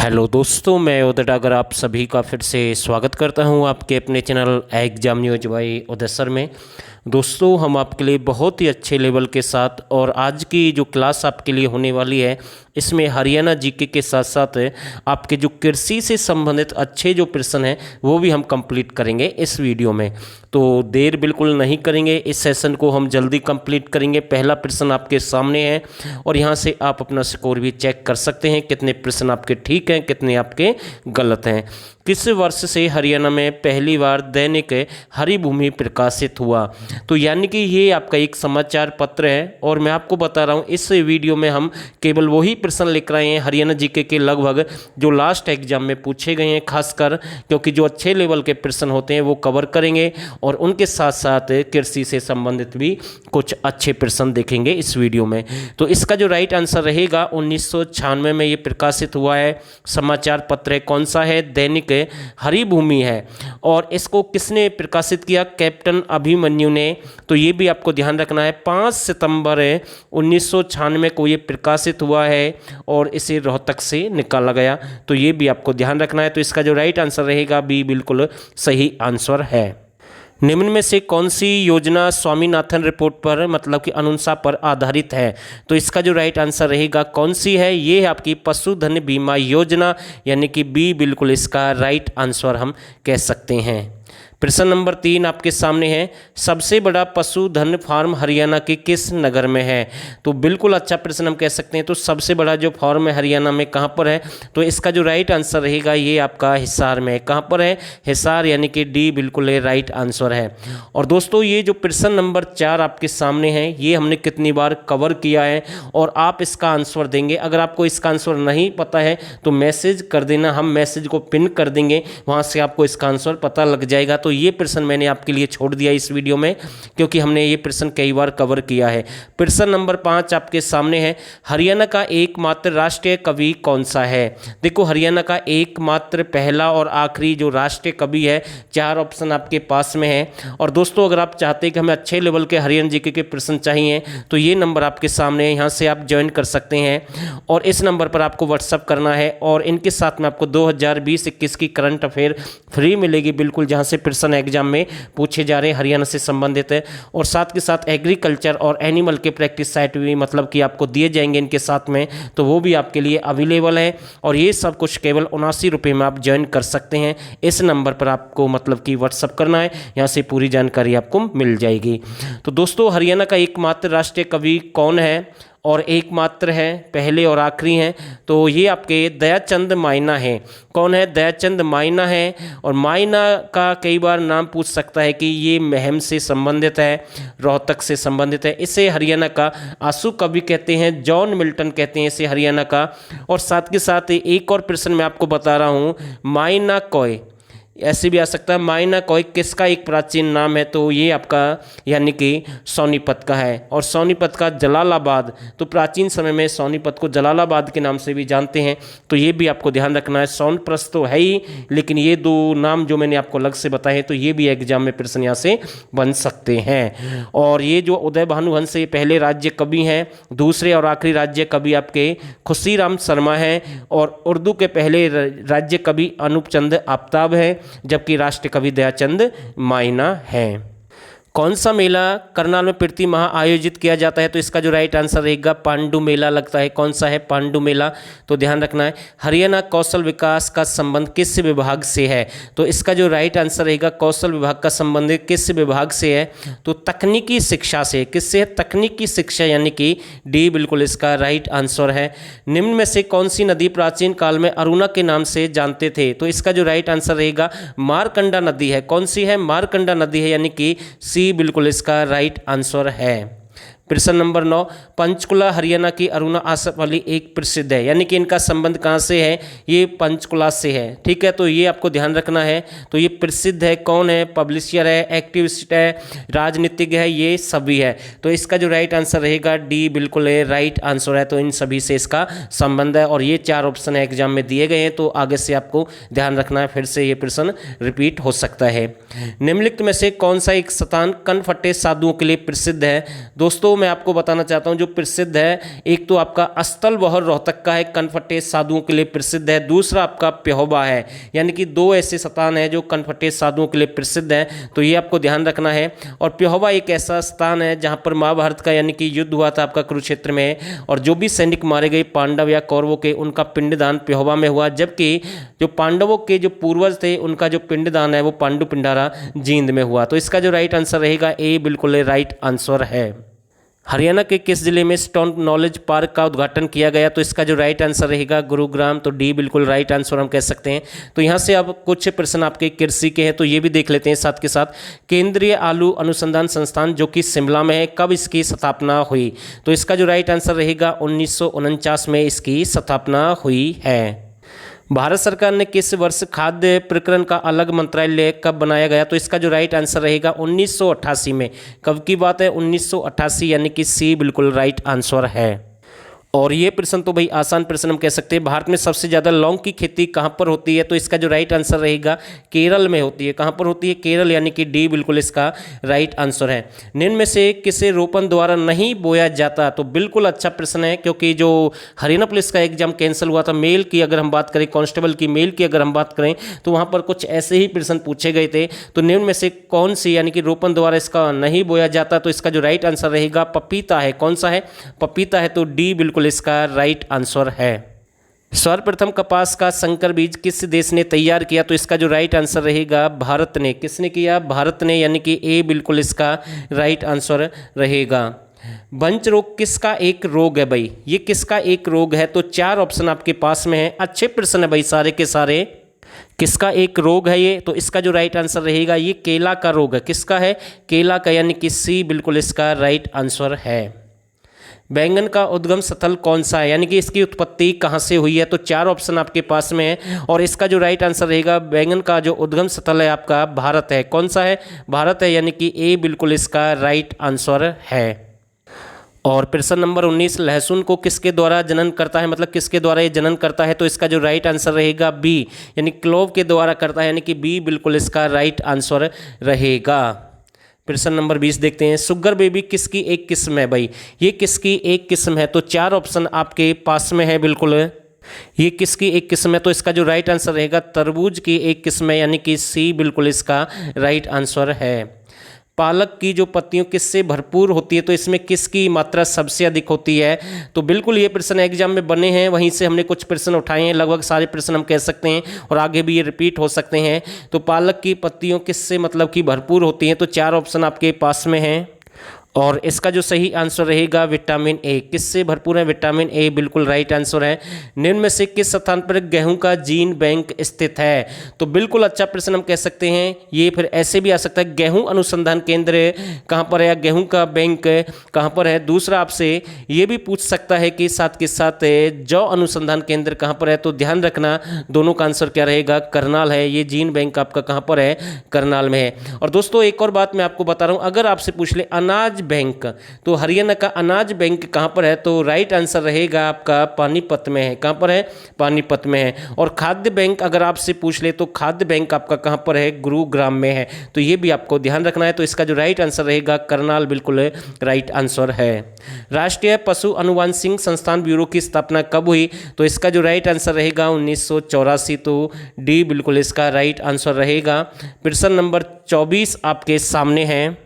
Hello दोस्तों, मैं उदय डागर आप सभी का फिर से स्वागत करता हूं आपके अपने चैनल एग्जाम न्यूज बाय उदय सर में। दोस्तों, हम आपके लिए बहुत ही अच्छे लेवल के साथ और आज की जो क्लास आपके लिए होने वाली है इसमें हरियाणा जीके के साथ साथ आपके जो कृषि से संबंधित अच्छे जो प्रश्न हैं वो भी हम कंप्लीट करेंगे इस वीडियो में। तो देर बिल्कुल नहीं करेंगे, इस सेशन को हम जल्दी कंप्लीट करेंगे। पहला प्रश्न आपके सामने है और यहाँ से आप अपना स्कोर भी चेक कर सकते हैं कितने प्रश्न आपके ठीक हैं कितने आपके गलत हैं। किस वर्ष से हरियाणा में पहली बार दैनिक हरिभूमि प्रकाशित हुआ? तो यानी कि ये आपका एक समाचार पत्र है और मैं आपको बता रहा हूँ इस वीडियो में हम केवल वही प्रश्न लेकर आए हैं हरियाणा जीके के लगभग जो लास्ट एग्जाम में पूछे गए हैं, खासकर क्योंकि जो अच्छे लेवल के प्रश्न होते हैं वो कवर करेंगे और उनके साथ साथ कृषि से संबंधित भी कुछ अच्छे प्रश्न देखेंगे इस वीडियो में। तो इसका जो राइट आंसर रहेगा 1996 में ये प्रकाशित हुआ है समाचार पत्र है। कौन सा है? दैनिक हरिभूमि है। और इसको किसने प्रकाशित किया? कैप्टन अभिमन्यु ने। तो ये भी आपको ध्यान रखना है 5 सितंबर 1996 को ये प्रकाशित हुआ है और इसे रोहतक से निकाला गया। तो ये भी आपको ध्यान रखना है। तो इसका जो राइट आंसर रहेगा बी बिल्कुल सही आंसर है। निम्न में से कौन सी योजना स्वामीनाथन रिपोर्ट पर मतलब कि अनुशंसा पर आधारित है? तो इसका जो राइट आंसर रहेगा कौन सी है? ये है आपकी पशुधन बीमा योजना, यानी कि बी बिल्कुल इसका राइट आंसर हम कह सकते हैं। प्रश्न नंबर 3 आपके सामने है, सबसे बड़ा पशुधन फार्म हरियाणा के किस नगर में है? तो बिल्कुल अच्छा प्रश्न हम कह सकते हैं। तो सबसे बड़ा जो फार्म है हरियाणा में कहाँ पर है? तो इसका जो राइट आंसर रहेगा ये आपका हिसार में है। कहाँ पर है? हिसार, यानी कि डी बिल्कुल राइट आंसर है। और दोस्तों, ये जो प्रश्न नंबर 4 आपके सामने है ये हमने कितनी बार कवर किया है और आप इसका आंसर देंगे। अगर आपको इसका आंसर नहीं पता है तो मैसेज कर देना, हम मैसेज को पिन कर देंगे, वहाँ से आपको इसका आंसर पता लग जाएगा। तो ये प्रश्न मैंने आपके लिए छोड़ दिया इस वीडियो में क्योंकि हमने ये प्रश्न कई बार कवर किया है। प्रश्न नंबर 5 आपके सामने है, हरियाणा का एकमात्र राष्ट्रीय कवि कौन सा है? देखो, हरियाणा का एकमात्र पहला और आखिरी जो राष्ट्रीय कवि है, 4 ऑप्शन आपके पास में है। और दोस्तों, अगर आप चाहते हैं कि हमें अच्छे लेवल के हरियाणा जीके के प्रश्न चाहिए तो ये नंबर आपके सामने है, यहाँ से आप ज्वाइन कर सकते हैं और इस नंबर पर आपको व्हाट्सअप करना है और इनके साथ में आपको 2020-21 की करंट अफेयर फ्री मिलेगी बिल्कुल, जहाँ से प्रश्न एग्जाम में पूछे जा रहे हैं हरियाणा से संबंधित है। और साथ के साथ एग्रीकल्चर और एनिमल के प्रैक्टिस साइट भी मतलब कि आपको दिए जाएंगे इनके साथ में, तो वो भी आपके लिए अवेलेबल है। और ये सब कुछ केवल 79 रुपये में आप ज्वाइन कर सकते हैं। इस नंबर पर आपको मतलब कि व्हाट्सअप करना है, यहाँ से पूरी जानकारी आपको मिल जाएगी। तो दोस्तों, हरियाणा का एकमात्र राष्ट्रीय कवि कौन है और एकमात्र है, पहले और आखिरी हैं? तो ये आपके दयाचंद माइना है। कौन है? दयाचंद माइना है। और माइना का कई बार नाम पूछ सकता है कि ये महम से संबंधित है, रोहतक से संबंधित है। इसे हरियाणा का आंसू कवि कहते हैं, जॉन मिल्टन कहते हैं इसे हरियाणा का। और साथ के साथ एक और प्रश्न मैं आपको बता रहा हूँ, माइना कॉय ऐसे भी आ सकता है। माइना कॉय किसका एक प्राचीन नाम है? तो ये आपका यानी कि सोनीपत का है। और सोनीपत का जलालाबाद, तो प्राचीन समय में सोनीपत को जलालाबाद के नाम से भी जानते हैं। तो ये भी आपको ध्यान रखना है। सोनप्रस्थ तो है ही, लेकिन ये 2 नाम जो मैंने आपको अलग से बताए तो ये भी एग्जाम में प्रश्न यहाँ से बन सकते हैं। और ये जो उदय भानुवंश से पहले राज्य कवि हैं, दूसरे और आखिरी राज्य कवि आपके खुशीराम शर्मा हैं। और उर्दू के पहले राज्य कवि अनूप चंद आफ्ताब हैं, जबकि राष्ट्रीय कवि दयाचंद माइना है। कौन सा मेला करनाल में प्रति माह आयोजित किया जाता है? तो इसका जो राइट आंसर रहेगा पांडु मेला लगता है। कौन सा है? पांडु मेला। तो ध्यान रखना है। हरियाणा कौशल विकास का संबंध किस विभाग से है? तो इसका जो राइट आंसर रहेगा कौशल विभाग का संबंध किस विभाग से है? तो तकनीकी शिक्षा से। किससे है? तकनीकी शिक्षा, यानी कि डी बिल्कुल इसका राइट आंसर है। निम्न में से कौन सी नदी प्राचीन काल में अरुणा के नाम से जानते थे? तो इसका जो राइट आंसर रहेगा मारकंडा नदी है। कौन सी है? मारकंडा नदी है, यानी कि सी बिल्कुल इसका राइट आंसर है। प्रश्न नंबर 9, पंचकुला हरियाणा की अरुणा आसफ अली एक प्रसिद्ध है, यानी कि इनका संबंध कहाँ से है? ये पंचकुला से है। ठीक है, तो ये आपको ध्यान रखना है। तो ये प्रसिद्ध है, कौन है? पब्लिशर है, एक्टिविस्ट है, राजनीतिज्ञ है, ये सभी है। तो इसका जो राइट आंसर रहेगा डी बिल्कुल राइट आंसर है। तो इन सभी से इसका संबंध है और ये 4 ऑप्शन एग्जाम में दिए गए हैं, तो आगे से आपको ध्यान रखना है, फिर से ये प्रश्न रिपीट हो सकता है। निम्नलिखित में से कौन सा एक स्थान कनफट्टे साधुओं के लिए प्रसिद्ध है? दोस्तों, मैं आपको बताना चाहता हूँ जो प्रसिद्ध है, एक तो आपका अस्तल बहर रोहतक का है, कनफटे साधुओं के लिए प्रसिद्ध है। दूसरा आपका प्यहोबा है, यानी कि दो ऐसे स्थान है जो कनफटे साधुओं के लिए प्रसिद्ध है, तो ये आपको ध्यान रखना है। और प्यहोबा एक ऐसा स्थान है जहाँ पर महाभारत का यानी कि युद्ध हुआ था आपका कुरुक्षेत्र में, और जो भी सैनिक मारे गए पांडव या कौरवों के, उनका पिंडदान प्यहोबा में हुआ। जबकि जो पांडवों के जो पूर्वज थे उनका जो पिंडदान है वो पांडु पिंडारा जींद में हुआ। तो इसका जो राइट आंसर रहेगा ए बिल्कुल राइट आंसर है। हरियाणा के किस जिले में स्टोन नॉलेज पार्क का उद्घाटन किया गया? तो इसका जो राइट आंसर रहेगा गुरुग्राम, तो डी बिल्कुल राइट आंसर हम कह सकते हैं। तो यहाँ से अब कुछ प्रश्न आपके कृषि के हैं, तो ये भी देख लेते हैं साथ के साथ। केंद्रीय आलू अनुसंधान संस्थान जो कि शिमला में है, कब इसकी स्थापना हुई? तो इसका जो राइट आंसर रहेगा 1949 में इसकी स्थापना हुई है। भारत सरकार ने किस वर्ष खाद्य प्रकरण का अलग मंत्रालय कब बनाया गया? तो इसका जो राइट आंसर रहेगा 1988 में। कब की बात है? 1988, यानी कि सी बिल्कुल राइट आंसर है। और ये प्रश्न तो भाई आसान प्रश्न हम कह सकते हैं। भारत में सबसे ज़्यादा लौंग की खेती कहाँ पर होती है? तो इसका जो राइट आंसर रहेगा केरल में होती है। कहाँ पर होती है? केरल, यानी कि डी बिल्कुल इसका राइट आंसर है। निम्न में से किसे रोपण द्वारा नहीं बोया जाता? तो बिल्कुल अच्छा प्रश्न है, क्योंकि जो हरियाणा पुलिस का एग्जाम कैंसिल हुआ था मेल की, अगर हम बात करें कांस्टेबल की मेल की अगर हम बात करें, तो वहाँ पर कुछ ऐसे ही प्रश्न पूछे गए थे। तो निम्न में से कौन सी यानी कि रोपण द्वारा इसका नहीं बोया जाता? तो इसका जो राइट आंसर रहेगा पपीता है। कौन सा है? पपीता है, तो डी बिल्कुल इसका राइट आंसर है। सर्वप्रथम कपास का संकर बीज किस देश ने तैयार किया? तो इसका जो राइट आंसर रहेगा भारत ने। किसने किया? भारत ने, यानी कि ए बिल्कुल इसका राइट आंसर रहेगा। बंच रोग किसका एक रोग है भाई? ये किसका एक रोग है? तो चार ऑप्शन आपके पास में है। अच्छे प्रश्न है भाई सारे के सारे। किसका एक रोग है ये? तो इसका जो राइट आंसर रहेगा ये केला का रोग है। किसका है? केला का, यानी कि सी बिल्कुल इसका राइट आंसर है। बैंगन का उद्गम स्थल कौन सा है, यानी कि इसकी उत्पत्ति कहाँ से हुई है? तो चार ऑप्शन आपके पास में है, और इसका जो राइट आंसर रहेगा बैंगन का जो उद्गम स्थल है आपका भारत है। कौन सा है? भारत है, यानी कि ए बिल्कुल इसका राइट आंसर है। और प्रश्न नंबर 19, लहसुन को किसके द्वारा जनन करता है, मतलब किसके द्वारा ये जनन करता है? तो इसका जो राइट आंसर रहेगा बी, यानी क्लोव के द्वारा करता है, यानी कि बी बिल्कुल इसका राइट आंसर रहेगा। प्रश्न नंबर 20 देखते हैं। शुगर बेबी किसकी एक किस्म है भाई? ये किसकी एक किस्म है? तो चार ऑप्शन आपके पास में है बिल्कुल। ये किसकी एक किस्म है? तो इसका जो राइट आंसर रहेगा तरबूज की एक किस्म है, यानी कि सी बिल्कुल इसका राइट आंसर है। पालक की जो पत्तियों किससे भरपूर होती है? तो इसमें किसकी मात्रा सबसे अधिक होती है? तो बिल्कुल ये प्रश्न एग्जाम में बने हैं, वहीं से हमने कुछ प्रश्न उठाए हैं, लगभग सारे प्रश्न हम कह सकते हैं, और आगे भी ये रिपीट हो सकते हैं। तो पालक की पत्तियों किससे मतलब कि भरपूर होती हैं? तो चार ऑप्शन आपके पास में हैं, और इसका जो सही आंसर रहेगा विटामिन ए। किससे भरपूर है? विटामिन ए बिल्कुल राइट आंसर है। निम्न में से किस स्थान पर गेहूं का जीन बैंक स्थित है? तो बिल्कुल अच्छा प्रश्न हम कह सकते हैं ये। फिर ऐसे भी आ सकता है गेहूं अनुसंधान केंद्र कहाँ पर है, या गेहूं का बैंक कहाँ पर है। दूसरा आपसे ये भी पूछ सकता है कि साथ के साथ जौ अनुसंधान केंद्र कहाँ पर है। तो ध्यान रखना दोनों का आंसर क्या रहेगा? करनाल है। ये जीन बैंक आपका कहाँ पर है? करनाल में है। और दोस्तों एक और बात मैं आपको बता रहा हूँ, अगर आपसे पूछ ले अनाज बैंक, तो हरियाणा का अनाज बैंक कहाँ पर है? तो राइट आंसर रहेगा आपका पानीपत में है। कहाँ पर है? पानीपत में है। और खाद्य बैंक अगर आपसे पूछ ले तो खाद्य बैंक आपका कहाँ पर है? गुरुग्राम में है। तो ये भी आपको ध्यान रखना है। तो इसका जो राइट आंसर रहेगा करनाल बिल्कुल राइट आंसर है। राष्ट्रीय पशु अनुवांशिक संस्थान ब्यूरो की स्थापना कब हुई? तो इसका जो राइट आंसर रहेगा 1984। तो डी बिल्कुल इसका राइट आंसर रहेगा। प्रश्न नंबर 24 आपके सामने है।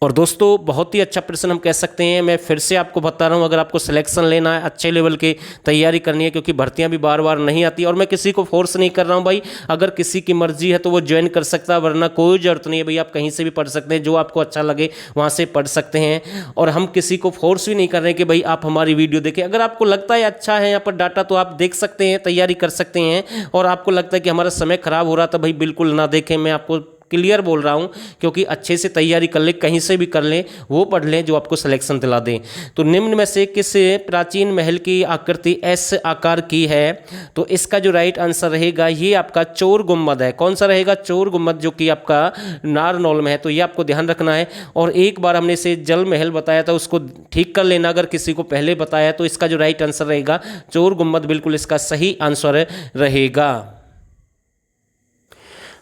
और दोस्तों बहुत ही अच्छा प्रश्न हम कह सकते हैं। मैं फिर से आपको बता रहा हूं, अगर आपको सिलेक्शन लेना है, अच्छे लेवल की तैयारी करनी है, क्योंकि भर्तियां भी बार बार नहीं आती, और मैं किसी को फोर्स नहीं कर रहा हूं भाई। अगर किसी की मर्जी है तो वो ज्वाइन कर सकता है, वरना कोई ज़रूरत नहीं है भाई। आप कहीं से भी पढ़ सकते हैं, जो आपको अच्छा लगे वहाँ से पढ़ सकते हैं। और हम किसी को फोर्स भी नहीं कर रहे हैं कि भाई आप हमारी वीडियो देखें। अगर आपको लगता है अच्छा है यहाँ पर डाटा, तो आप देख सकते हैं, तैयारी कर सकते हैं। और आपको लगता है कि हमारा समय खराब हो रहा था, भाई बिल्कुल ना देखें। मैं आपको क्लियर बोल रहा हूं, क्योंकि अच्छे से तैयारी कर ले, कहीं से भी कर लें, वो पढ़ लें जो आपको सिलेक्शन दिला दें। तो निम्न में से किस प्राचीन महल की आकृति एस आकार की है? तो इसका जो राइट आंसर रहेगा ये आपका चोर गुम्बद है। कौन सा रहेगा? चोर गुम्बद, जो कि आपका नारनौल में है। तो ये आपको ध्यान रखना है। और एक बार हमने इसे जल महल बताया था, उसको ठीक कर लेना अगर किसी को पहले बताया। तो इसका जो राइट आंसर रहेगा चोर गुम्बद बिल्कुल इसका सही आंसर रहेगा।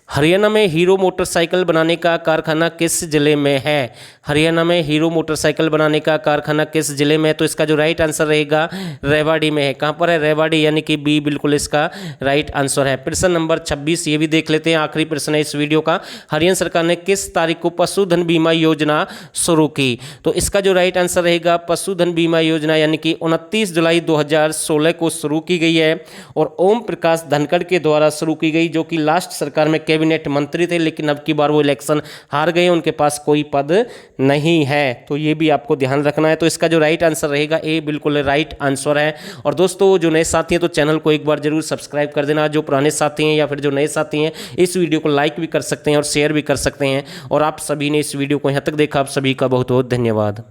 हरियाणा में हीरो मोटरसाइकिल बनाने का कारखाना किस जिले में है? हरियाणा में हीरो मोटरसाइकिल बनाने का कारखाना किस जिले में है? तो इसका जो राइट आंसर रहेगा रेवाड़ी में है। कहाँ पर है? रेवाड़ी, यानी कि बी बिल्कुल इसका राइट आंसर है। प्रश्न नंबर 26 ये भी देख लेते हैं, आखिरी प्रश्न है इस वीडियो का। हरियाणा सरकार ने किस तारीख को पशुधन बीमा योजना शुरू की? तो इसका जो राइट आंसर रहेगा पशुधन बीमा योजना यानी कि 29 जुलाई 2016 को शुरू की गई है और ओम प्रकाश धनखड़ के द्वारा शुरू की गई, जो कि लास्ट सरकार में कैबिनेट मंत्री थे, लेकिन अब की बार वो इलेक्शन हार गए, उनके पास कोई पद नहीं है। तो ये भी आपको ध्यान रखना है। तो इसका जो राइट आंसर रहेगा ए बिल्कुल राइट आंसर है। और दोस्तों जो नए साथी हैं तो चैनल को एक बार जरूर सब्सक्राइब कर देना। जो पुराने साथी हैं या फिर जो नए साथी हैं इस वीडियो को लाइक भी कर सकते हैं और शेयर भी कर सकते हैं। और आप सभी ने इस वीडियो को यहाँ तक देखा, आप सभी का बहुत बहुत धन्यवाद।